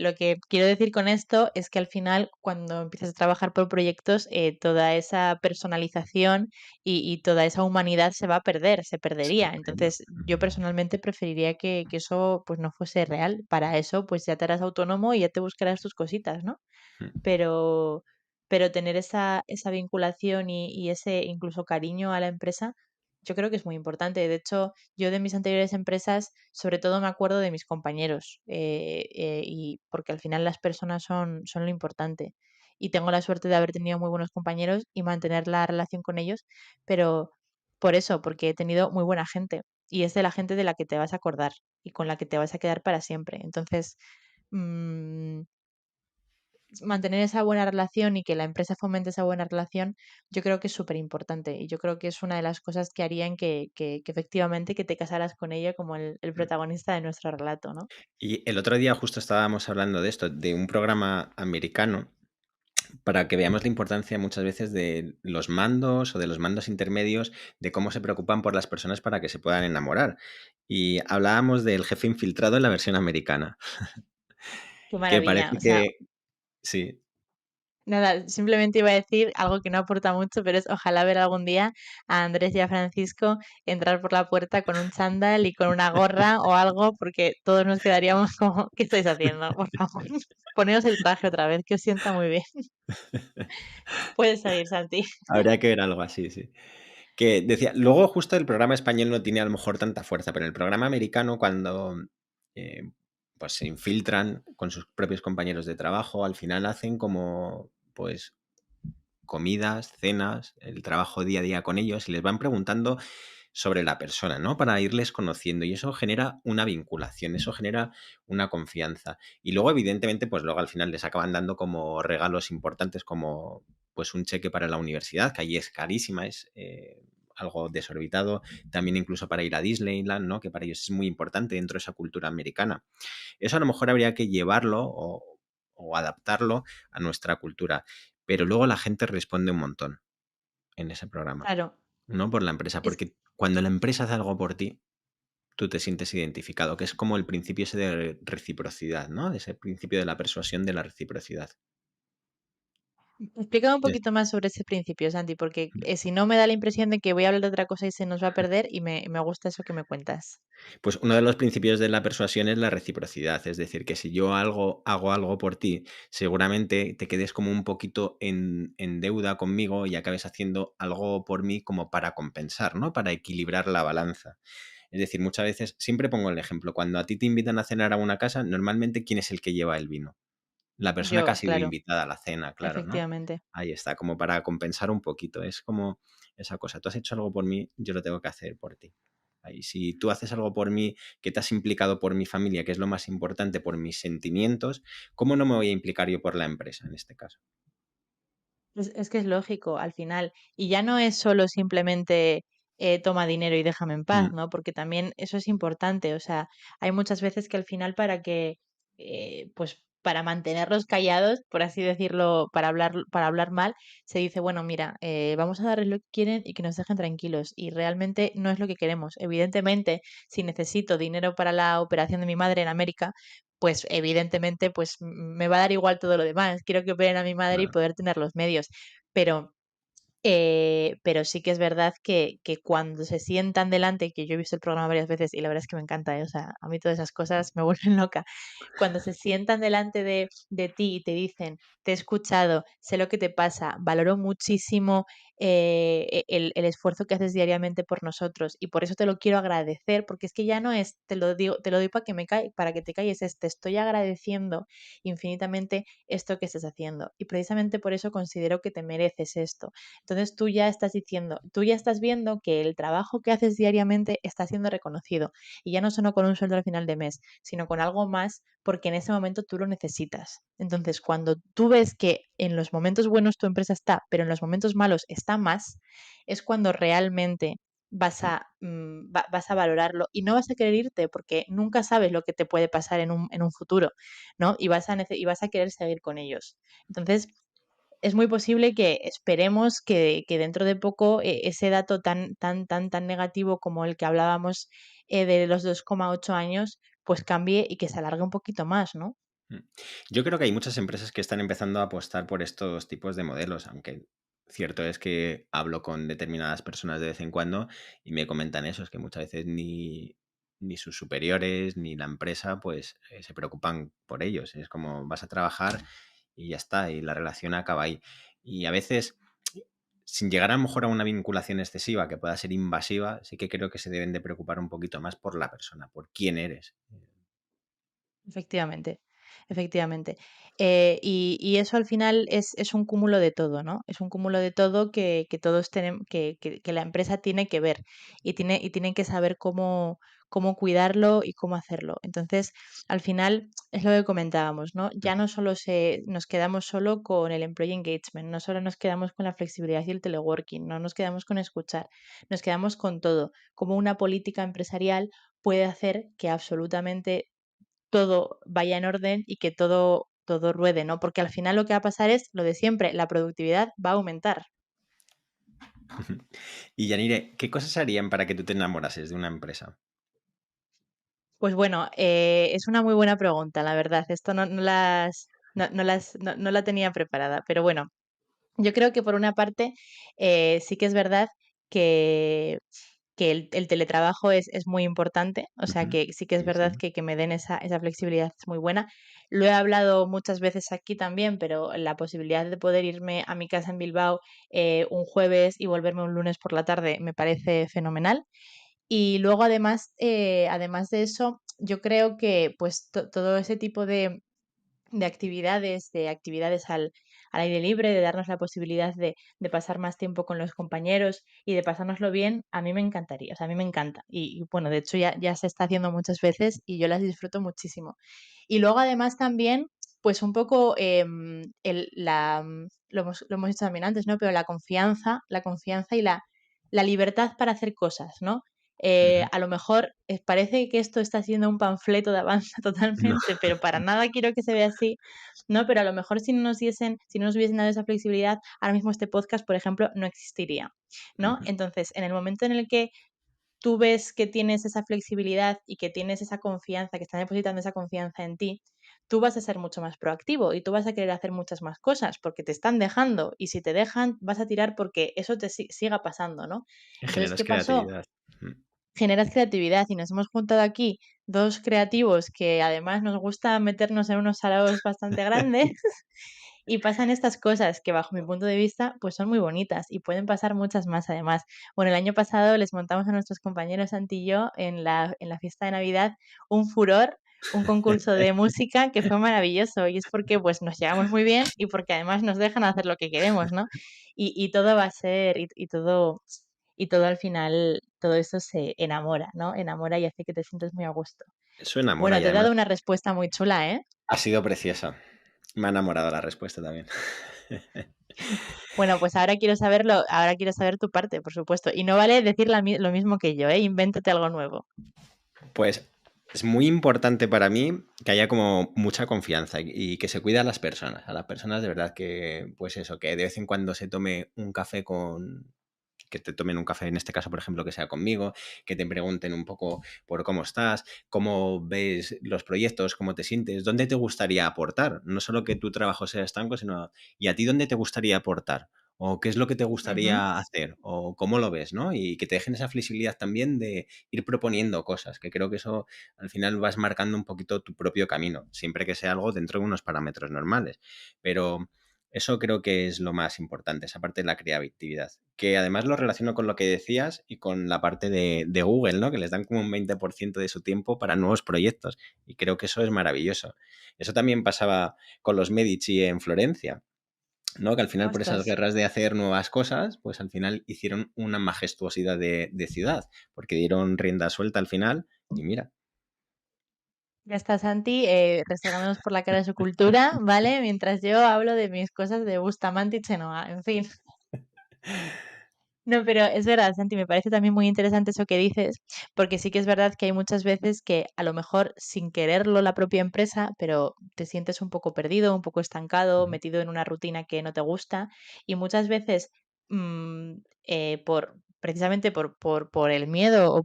quiero decir con esto es que al final, cuando empiezas a trabajar por proyectos, toda esa personalización y toda esa humanidad se va a perder, se Se va perdería. perdiendo. Entonces, yo personalmente preferiría que eso pues no fuese real. Para eso, pues ya te harás autónomo y ya te buscarás tus cositas, ¿no? Mm, pero, pero tener esa vinculación y ese incluso cariño a la empresa, yo creo que es muy importante. De hecho, yo de mis anteriores empresas, sobre todo me acuerdo de mis compañeros, y porque al final las personas son lo importante. Y tengo la suerte de haber tenido muy buenos compañeros y mantener la relación con ellos, pero por eso, porque he tenido muy buena gente y es de la gente de la que te vas a acordar y con la que te vas a quedar para siempre. Entonces, mm, mantener esa buena relación y que la empresa fomente esa buena relación, yo creo que es súper importante y yo creo que es una de las cosas que harían que efectivamente que te casaras con ella como el mm. protagonista de nuestro relato, ¿no? Y el otro día justo estábamos hablando de esto, de un programa americano, para que veamos la importancia muchas veces de los mandos o de los mandos intermedios, de cómo se preocupan por las personas para que se puedan enamorar. Y hablábamos del jefe infiltrado en la versión americana, Qué que maravilla. parece O sea, que sí. nada, simplemente iba a decir algo que no aporta mucho, pero es ojalá ver algún día a Andrés y a Francisco entrar por la puerta con un chándal y con una gorra o algo, porque todos nos quedaríamos como, ¿qué estáis haciendo? Por favor, poneos el traje otra vez, que os sienta muy bien. Puedes seguir, Santi. Habría que ver algo así, sí. Que decía, luego justo el programa español no tiene a lo mejor tanta fuerza, pero el programa americano cuando eh, pues se infiltran con sus propios compañeros de trabajo, al final hacen como pues comidas, cenas, el trabajo día a día con ellos y les van preguntando sobre la persona, ¿no? Para irles conociendo y eso genera una vinculación, eso genera una confianza. Y luego, evidentemente, pues luego al final les acaban dando como regalos importantes como pues un cheque para la universidad, que allí es carísima, es algo desorbitado, también incluso para ir a Disneyland, ¿no? Que para ellos es muy importante dentro de esa cultura americana. Eso a lo mejor habría que llevarlo o adaptarlo a nuestra cultura, pero luego la gente responde un montón en ese programa, Claro, ¿no? Por la empresa, es porque cuando la empresa hace algo por ti, tú te sientes identificado, que es como el principio ese de reciprocidad, ¿no? Ese principio de la persuasión de la reciprocidad. explícame un Es- poquito más sobre ese principio, Santi, porque si no me da la impresión de que voy a hablar de otra cosa y se nos va a perder y me gusta eso que me cuentas. Pues uno de los principios de la persuasión es la reciprocidad, es decir, que si yo hago algo por ti, seguramente te quedes como un poquito en deuda conmigo y acabes haciendo algo por mí como para compensar, ¿no? Para equilibrar la balanza. Es decir, muchas veces, siempre pongo el ejemplo, cuando a ti te invitan a cenar a una casa, normalmente, ¿quién es el que lleva el vino? La persona que ha Yo, sido claro, invitada a la cena, claro, ¿no? efectivamente. Ahí está, como para compensar un poquito. Es como esa cosa. Tú has hecho algo por mí, yo lo tengo que hacer por ti. Ahí, si tú haces algo por mí, que te has implicado por mi familia, que es lo más importante, por mis sentimientos, ¿cómo no me voy a implicar yo por la empresa en este caso? Es que es lógico al final. Y ya no es solo simplemente toma dinero y déjame en paz, Mm, ¿no? Porque también eso es importante. O sea, hay muchas veces que al final pues para mantenerlos callados, por así decirlo, para hablar mal, se dice, bueno, mira, vamos a darles lo que quieren y que nos dejen tranquilos. Y realmente no es lo que queremos. Evidentemente, si necesito dinero para la operación de mi madre en América, pues evidentemente pues me va a dar igual todo lo demás. Quiero que operen a mi madre y claro. poder tener los medios. Pero pero sí que es verdad que cuando se sientan delante, que yo he visto el programa varias veces y la verdad es que me encanta, o sea, a mí todas esas cosas me vuelven loca. Cuando se sientan delante de ti y te dicen, te he escuchado, sé lo que te pasa, valoro muchísimo el esfuerzo que haces diariamente por nosotros y por eso te lo quiero agradecer, porque es que ya no es, te lo digo, te lo doy para que para que te calles, es, te estoy agradeciendo infinitamente esto que estás haciendo. Y precisamente por eso considero que te mereces esto. Entonces tú ya estás diciendo, tú ya estás viendo que el trabajo que haces diariamente está siendo reconocido y ya no solo con un sueldo al final de mes, sino con algo más porque en ese momento tú lo necesitas. Entonces, cuando tú ves que en los momentos buenos tu empresa está, pero en los momentos malos está más, es cuando realmente vas a valorarlo y no vas a querer irte porque nunca sabes lo que te puede pasar en un futuro, ¿no? Y vas a querer seguir con ellos. Entonces, es muy posible que esperemos que dentro de poco ese dato tan negativo como el que hablábamos de los 2,8 años, pues cambie y que se alargue un poquito más, ¿no? Mm. Yo creo que hay muchas empresas que están empezando a apostar por estos tipos de modelos, aunque cierto es que hablo con determinadas personas de vez en cuando y me comentan eso, es que muchas veces ni sus superiores ni la empresa pues se preocupan por ellos. Es como vas a trabajar y ya está, y la relación acaba ahí. Y a veces, sin llegar a lo mejor a una vinculación excesiva que pueda ser invasiva, sí que creo que se deben de preocupar un poquito más por la persona, por quién eres. Efectivamente, efectivamente. Y eso al final es un cúmulo de todo, ¿no? Es un cúmulo de todo que todos tenemos, que la empresa tiene que ver y tienen que saber cómo cuidarlo y cómo hacerlo. Entonces, al final es lo que comentábamos, ¿no? Ya no solo nos quedamos solo con el employee engagement, no solo nos quedamos con la flexibilidad y el teleworking, no nos quedamos con escuchar, nos quedamos con todo, como una política empresarial puede hacer que absolutamente todo vaya en orden y que todo ruede, ¿no? Porque al final lo que va a pasar es lo de siempre, la productividad va a aumentar. Y Yanire, ¿qué cosas harían para que tú te enamorases de una empresa? Pues bueno, es una muy buena pregunta, la verdad. Esto no la tenía preparada, pero bueno, yo creo que por una parte sí que es verdad que, que el teletrabajo es muy importante, o sea Ujú. que sí que es Sí, sí. verdad que me den esa flexibilidad es muy buena. Lo he hablado muchas veces aquí también, pero la posibilidad de poder irme a mi casa en Bilbao un jueves y volverme un lunes por la tarde me parece fenomenal. Y luego además de eso, yo creo que pues todo ese tipo de actividades al aire libre, de darnos la posibilidad de pasar más tiempo con los compañeros y de pasárnoslo bien, a mí me encantaría, o sea, a mí me encanta. Y bueno, de hecho ya se está haciendo muchas veces y yo las disfruto muchísimo. Y luego además también, pues un poco, lo hemos dicho también antes, ¿no? Pero la confianza y la libertad para hacer cosas, ¿no? Ujú. A lo mejor parece que esto está siendo un panfleto de Avanza No. totalmente, pero para nada quiero que se vea así, ¿no? Pero a lo mejor si no nos hubiesen dado esa flexibilidad, ahora mismo este podcast, por ejemplo, no existiría, ¿no? Ujú. Entonces, en el momento en el que tú ves que tienes esa flexibilidad y que tienes esa confianza, que están depositando esa confianza en ti, tú vas a ser mucho más proactivo y tú vas a querer hacer muchas más cosas porque te están dejando y si te dejan vas a tirar porque eso te siga pasando, ¿no? Entonces, Generas ¿qué pasó? creatividad. Ujú. Generas creatividad y nos hemos juntado aquí dos creativos que además nos gusta meternos en unos salados bastante grandes Y pasan estas cosas que bajo mi punto de vista pues son muy bonitas y pueden pasar muchas más además. Bueno, el año pasado les montamos a nuestros compañeros Santi y yo en la fiesta de Navidad un furor, un concurso de música que fue maravilloso y es porque pues nos llevamos muy bien y porque además nos dejan hacer lo que queremos, ¿no? Y todo va a ser, y todo al final, todo eso se enamora, ¿no? Enamora y hace que te sientas muy a gusto. Eso enamora Bueno, y te he además dado una respuesta muy chula, ¿eh? ha sido preciosa. Me ha enamorado la respuesta también. Bueno, pues ahora quiero saber tu parte, por supuesto. Y no vale decir lo mismo que yo, ¿eh? Invéntate algo nuevo. Pues es muy importante para mí que haya como mucha confianza y que se cuide a las personas de verdad que, pues eso, que de vez en cuando se tome un café que te tomen un café, en este caso, por ejemplo, que sea conmigo, que te pregunten un poco por cómo estás, cómo ves los proyectos, cómo te sientes, dónde te gustaría aportar. No solo que tu trabajo sea estanco, sino, ¿y a ti dónde te gustaría aportar? ¿O qué es lo que te Ujú. gustaría hacer? ¿O cómo lo ves? ¿No? Y que te dejen esa flexibilidad también de ir proponiendo cosas, que creo que eso al final vas marcando un poquito tu propio camino, siempre que sea algo dentro de unos parámetros normales. Pero eso creo que es lo más importante, esa parte de la creatividad. Que además lo relaciono con lo que decías y con la parte de Google, ¿no? Que les dan como un 20% de su tiempo para nuevos proyectos. Y creo que eso es maravilloso. Eso también pasaba con los Medici en Florencia, ¿no? Que al final por esas Ostras, guerras de hacer nuevas cosas, pues al final hicieron una majestuosidad de ciudad, porque dieron rienda suelta al final y mira. ya está Santi restregándonos por la cara de su cultura, ¿vale? Mientras yo hablo de mis cosas de Bustamante y Chenoa, en fin. No, pero es verdad, Santi, me parece también muy interesante eso que dices, porque sí que es verdad que hay muchas veces que a lo mejor sin quererlo la propia empresa, pero te sientes un poco perdido, un poco estancado, Ujú. metido en una rutina que no te gusta y muchas veces mm, precisamente por el miedo o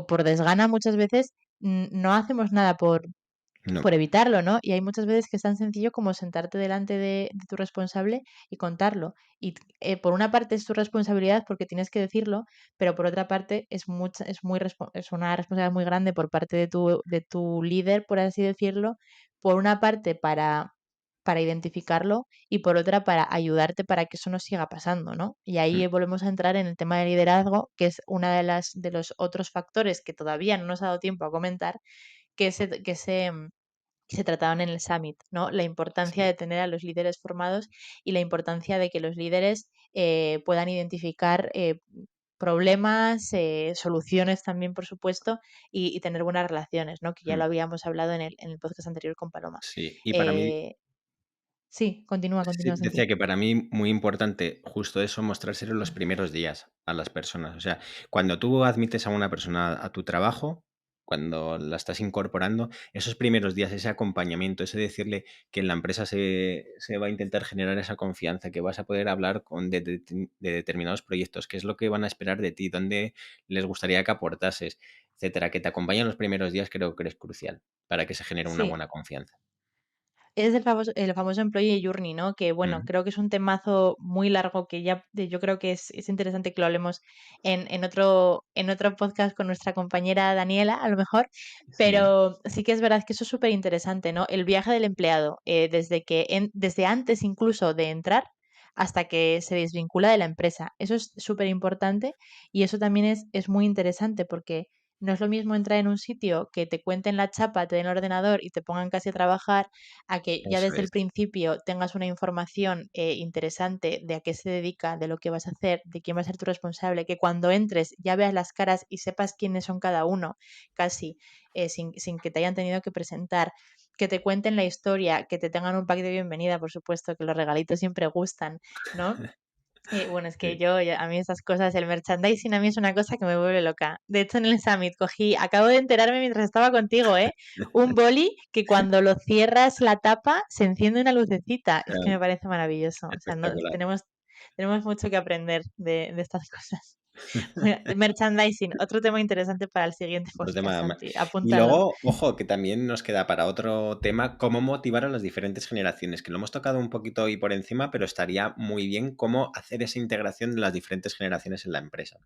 por desgana, muchas veces no hacemos nada No, por evitarlo, ¿no? Y hay muchas veces que es tan sencillo como sentarte delante de tu responsable y contarlo. Y por una parte es tu responsabilidad porque tienes que decirlo, pero por otra parte es una responsabilidad muy grande por parte de tu líder, por así decirlo, por una parte para identificarlo y por otra para ayudarte para que eso no siga pasando, ¿no? Y ahí mm, volvemos a entrar en el tema de liderazgo, que es una de los otros factores que todavía no nos ha dado tiempo a comentar, que se trataban en el summit, ¿no? La importancia sí. de tener a los líderes formados y la importancia de que los líderes puedan identificar problemas, soluciones también, por supuesto, y tener buenas relaciones, ¿no? Que ya lo Mm, habíamos hablado en el podcast anterior con Paloma. sí, y para mí, Eh, sí, continúa, sí, continúa, Santi. decía que para mí muy importante justo eso, mostrárselo los primeros días a las personas. O sea, cuando tú admites a una persona a tu trabajo, cuando la estás incorporando, esos primeros días, ese acompañamiento, ese decirle que en la empresa se va a intentar generar esa confianza, que vas a poder hablar de determinados proyectos, qué es lo que van a esperar de ti, dónde les gustaría que aportases, etcétera, que te acompañen los primeros días, creo que es crucial para que se genere una Sí, buena confianza. es el famoso Employee Journey, ¿no? Que bueno, Mm, creo que es un temazo muy largo que yo creo que es interesante que lo hablemos en otro podcast con nuestra compañera Daniela, a lo mejor, sí, pero sí que es verdad que eso es súper interesante, ¿no? El viaje del empleado, desde antes incluso de entrar hasta que se desvincula de la empresa. Eso es súper importante y eso también es muy interesante porque no es lo mismo entrar en un sitio que te cuenten la chapa, te den el ordenador y te pongan casi a trabajar a que ya eso desde es. el principio tengas una información interesante de a qué se dedica, de lo que vas a hacer, de quién va a ser tu responsable, que cuando entres ya veas las caras y sepas quiénes son cada uno, casi sin que te hayan tenido que presentar, que te cuenten la historia, que te tengan un pack de bienvenida, por supuesto, que los regalitos siempre gustan, ¿no? Bueno, es que Sí. a mí esas cosas, el merchandising a mí es una cosa que me vuelve loca. De hecho, en el Summit acabo de enterarme mientras estaba contigo, ¿eh? Un boli que cuando lo cierras la tapa se enciende una lucecita. Es que me parece maravilloso. O sea, no, Espectacular. tenemos mucho que aprender de estas cosas. Bueno, merchandising, otro tema interesante para el siguiente Otro podcast, tema. Santi. Y Apúntalo. luego, ojo, que también nos queda para otro tema, cómo motivar a las diferentes generaciones, que lo hemos tocado un poquito hoy por encima, pero estaría muy bien cómo hacer esa integración de las diferentes generaciones en la empresa.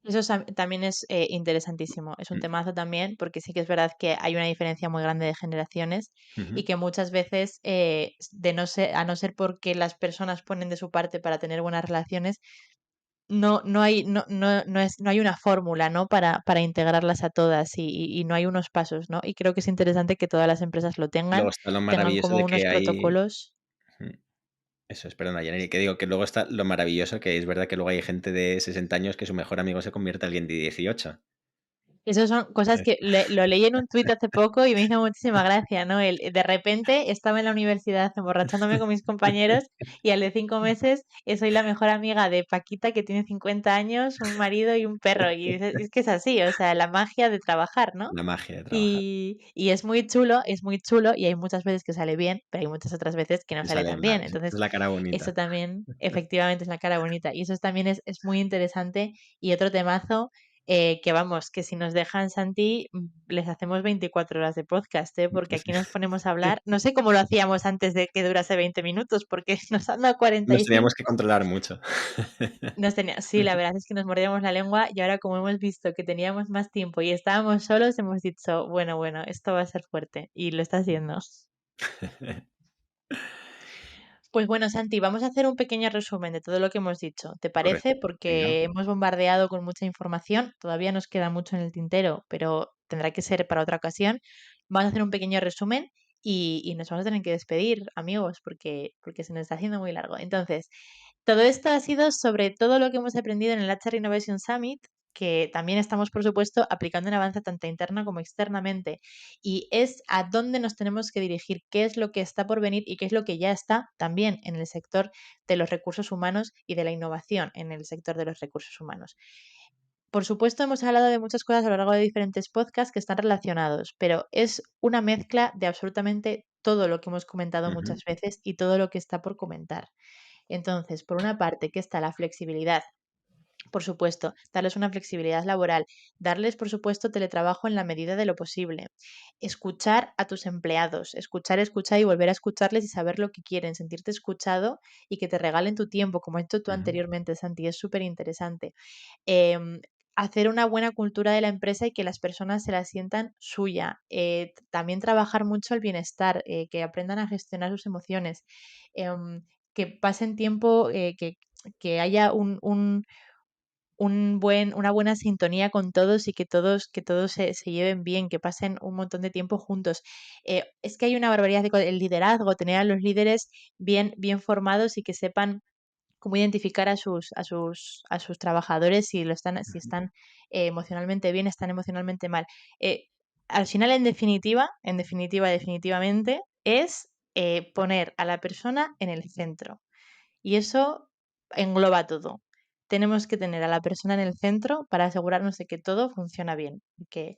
Eso también es interesantísimo. Es un Mm, temazo también, porque sí que es verdad que hay una diferencia muy grande de generaciones y ujú. que muchas veces, a no ser porque las personas ponen de su parte para tener buenas relaciones, no hay una fórmula, ¿no? Para integrarlas a todas y no hay unos pasos, ¿no? Y creo que es interesante que todas las empresas lo Luego tengan, está lo tengan maravilloso como de unos que hay... protocolos. Ujú. Eso es, perdona, Yaneri, que digo que luego está lo maravilloso que es verdad que luego hay gente de 60 años que su mejor amigo se convierte en alguien de 18. Esas son cosas que lo leí en un tuit hace poco y me hizo muchísima gracia, ¿no? De repente estaba en la universidad emborrachándome con mis compañeros y al de 5 meses soy la mejor amiga de Paquita que tiene 50 años, un marido y un perro. Y es que es así, o sea, la magia de trabajar, ¿no? La magia de trabajar. Y es muy chulo y hay muchas veces que sale bien, pero hay muchas otras veces que no Que sale sale tan mal. bien. Es Entonces, la cara eso bonita. también efectivamente es la cara bonita y eso también es muy interesante y otro temazo que vamos, que si nos dejan Santi, les hacemos 24 horas de podcast, ¿eh? Porque aquí nos ponemos a hablar. No sé cómo lo hacíamos antes de que durase 20 minutos, porque nos han dado Nos teníamos 45. que controlar mucho. Sí, la verdad es que nos mordíamos la lengua y ahora como hemos visto que teníamos más tiempo y estábamos solos, hemos dicho, bueno, esto va a ser fuerte y lo está haciendo. Pues bueno, Santi, vamos a hacer un pequeño resumen de todo lo que hemos dicho. ¿Te parece? Correcto. Venga, Porque hemos bombardeado con mucha información, todavía nos queda mucho en el tintero, pero tendrá que ser para otra ocasión. Vamos a hacer un pequeño resumen y nos vamos a tener que despedir, amigos, porque se nos está haciendo muy largo. Entonces, todo esto ha sido sobre todo lo que hemos aprendido en el HR Innovation Summit, que también estamos, por supuesto, aplicando en Avanza tanto interna como externamente. Y es a dónde nos tenemos que dirigir, qué es lo que está por venir y qué es lo que ya está también en el sector de los recursos humanos y de la innovación en el sector de los recursos humanos. Por supuesto, hemos hablado de muchas cosas a lo largo de diferentes podcasts que están relacionados, pero es una mezcla de absolutamente todo lo que hemos comentado ujú, muchas veces y todo lo que está por comentar. Entonces, por una parte, que está la flexibilidad, por supuesto, darles una flexibilidad laboral, darles, por supuesto, teletrabajo en la medida de lo posible, escuchar a tus empleados, escuchar y volver a escucharles y saber lo que quieren, sentirte escuchado y que te regalen tu tiempo, como has hecho tú ujú, anteriormente, Santi, es súper interesante. Em, Hacer una buena cultura de la empresa y que las personas se la sientan suya. También trabajar mucho el bienestar, que aprendan a gestionar sus emociones, em, que pasen tiempo, que haya una buena sintonía con todos y que todos se lleven bien, que pasen un montón de tiempo juntos. Es que hay una barbaridad el liderazgo, tener a los líderes bien formados y que sepan cómo identificar a sus trabajadores si ujú. están emocionalmente bien, están emocionalmente mal. Eh, Al final, definitivamente, es poner a la persona en el centro. Y eso engloba todo. Tenemos que tener a la persona en el centro para asegurarnos de que todo funciona bien. Y que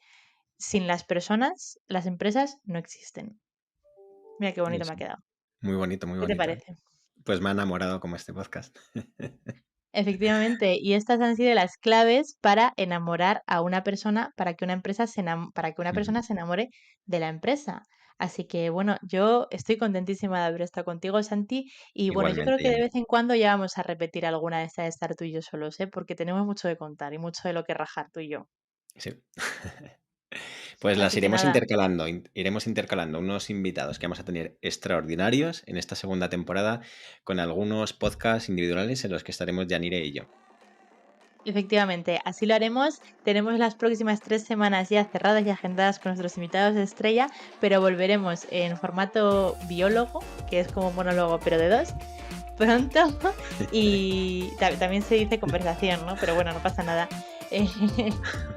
sin las personas, las empresas no existen. Mira qué bonito me ha Eso. quedado. Muy bonito, muy ¿Qué te bonito. parece? Pues me ha enamorado como este podcast. Efectivamente, y estas han sido las claves para enamorar a una persona, para que una empresa para que una Ujú. persona se enamore de la empresa. Así que bueno, yo estoy contentísima de haber estado contigo, Santi, y bueno, yo creo Igualmente, que de Yanni. vez en cuando ya vamos a repetir alguna de estas de estar tú y yo solos, ¿eh? Porque tenemos mucho de contar y mucho de lo que rajar tú y yo. Sí. Pues las Así que iremos nada, intercalando, iremos intercalando unos invitados que vamos a tener extraordinarios en esta segunda temporada con algunos podcasts individuales en los que estaremos Yanire y yo. efectivamente, así lo haremos. Tenemos las próximas 3 semanas ya cerradas y agendadas con nuestros invitados de estrella, pero volveremos en formato biólogo, que es como un monólogo, pero de dos, pronto. Y también se dice conversación, ¿no? Pero bueno, no pasa nada. Eh,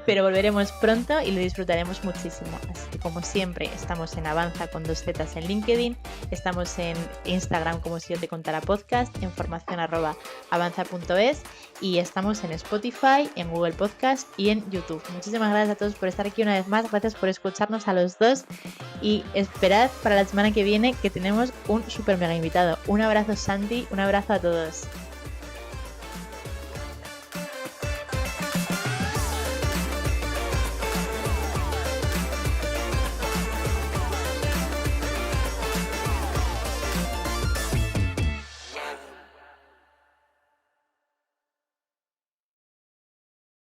pero volveremos pronto y lo disfrutaremos muchísimo. Así que como siempre, estamos en Avanza con 2 Zs en LinkedIn, estamos en Instagram como si yo te contara podcast, en formación@avanza.es y estamos en Spotify, en Google Podcast y en YouTube. Muchísimas gracias a todos por estar aquí una vez más, gracias por escucharnos a los dos y esperad para la semana que viene que tenemos un super mega invitado. Un abrazo, Santi, un abrazo a todos.